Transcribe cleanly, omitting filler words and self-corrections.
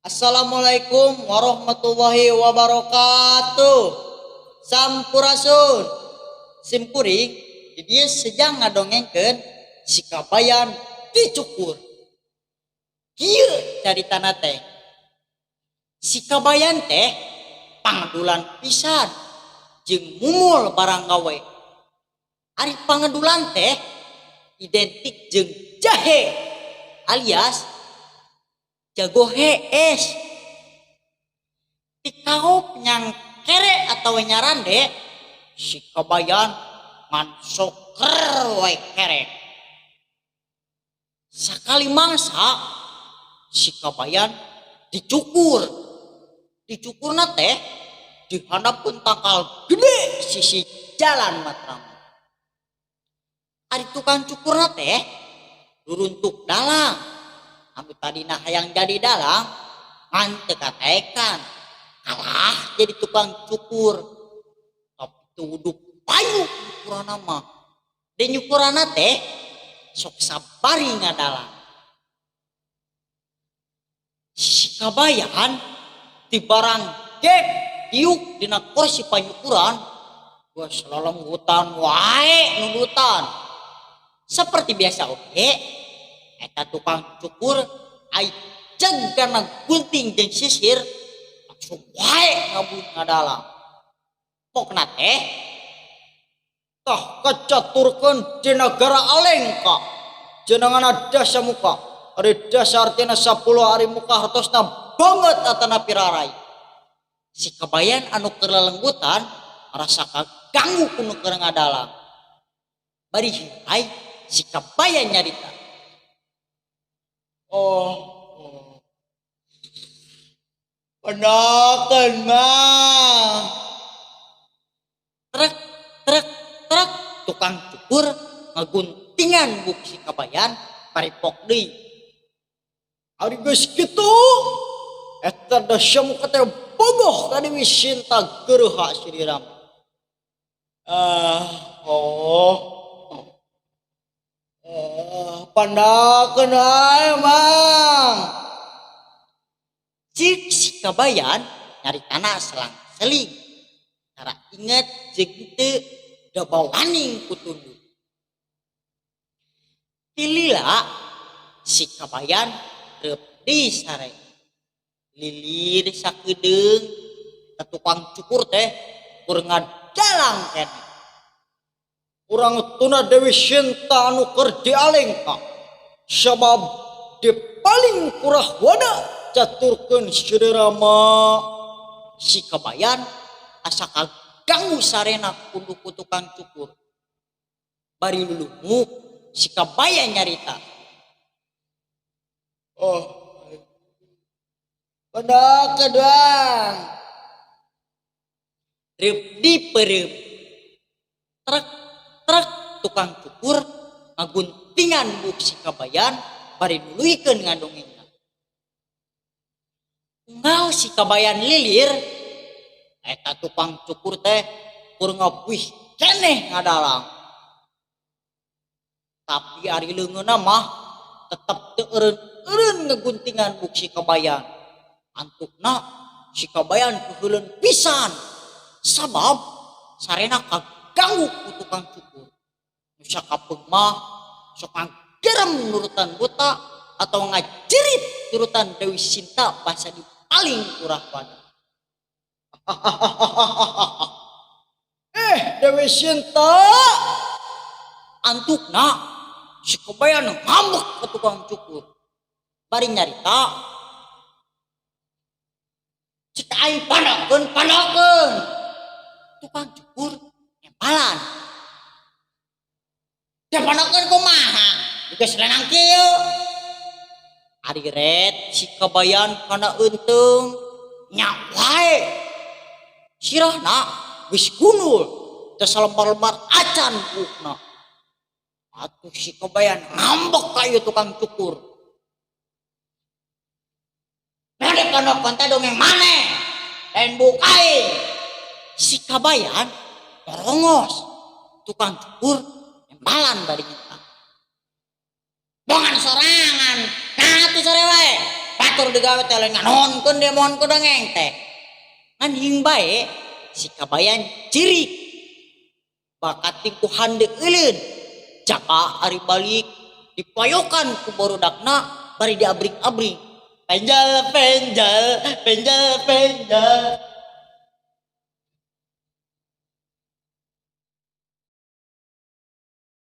Assalamualaikum warahmatullahi wabarakatuh. Sampurasun. Simkuring dia sejang ngadongengkeun si kabayan dicukur. Kieu caritana teh. Si kabayan teh pangadulan pisan jeung mumul barang gawe. Ari pangadulan teh identik jeung jahe alias jago hees. Tikaop nyang kere atau nyarande si kabayan ngan soker wae kere. Sakali mangsa si kabayan dicukur. Dicukurna teh dihadapkeun tangkal gede sisi jalan matram. Ari tukang cukurna teh duruntuk dalang. Anu tadina hayang jadi dalang ngan teu katekan. Alah jadi tukang cukur. Tapi tuduk payu nyukurana mah. De nyukurana teh sok sabari ngadalang. Si kabayan ti barang gek diuk dina kursi panyukuran gua selelenggutan wae nudutan. Seperti biasa oke, eta tukang cukur ai cegana gunting jeung sisir langsung wae ngabun ngadalang. Pokna teh tah kacaturkeun di negara Alengka jenenganna dasa muka ari dasa artina 10 hari muka hartosna banget atana pirarai. Si kabayan anu keur lelenggutan rasa kaganggu ku nu keur ngadalang. Bari hai si kabayan nyarita. Penakeun mah. Trek trek trek tukang cukur ngaguntingan buk si kabayan paripok deui. Ari geus kitu eta dasa muka teh bogoh ka Dewi Sinta geureha siriram. Pandakeun ae mang. Cik si kabayan nyaritana selang-seling. Cara inget jeung teu da bawaning ku tunduk. Tilila si kabayan reup deui sare. Lilir sakedeung ka tukang cukur teh keur ngadalang keneh. Urang tuna Dewi Sinta anu keur di Alengka sabab di paling kurah wada caturkeun saudara mah si kabayan asa kaganggu sarena kudu ku tukang cukur. Bari lulumu si kabayan nyarita. Pada kedua reup dipereup trek trek tukang cukur ngaguntingan buk si kabayan bari nuluykeun ngadongengna. Unggal si kabayan lilir eta tukang cukur teh keur ngabuih keneh ngadalang. Tapi ari leungeunna mah tetep teu eureun ngaguntingan buk si kabayan. Antukna si kabayan keheuleun pisan sabab sarena kaganggu ku tukang cukur. Nu sakapeung mah sok nggerem nurutan buta atau ngajerit nurutan Dewi Sinta bahasa di paling kurah pada. Dewi Sinta antukna si kabayan ngambek ke tukang cukur. Bari nyarita cek aing panakeun tukang cukur nyempalan. Da panakeun kumaha? Geus lenang kieu. Ari ret si kabayan kana euteung nya wae. Sirahna geus gundul teu salembar-lembar acan bukna. Atuh si kabayan ngambek ka ieu tukang cukur. Nade panakeun teh dongeng maneh? Lain bukain. Si kabayan torongos tukang cukur nembalan bari nyeta. Bongan sorangan. Nah tuh sore wae. atur digawe teh nganonkeun demon ku dongeng teh. Ngan hing bae si kabayan cirik. Bakat ku hande euleun. Jaka ari balik dipayokan ku borudakna bari diabring-abring. Penjal penjal penjal penjal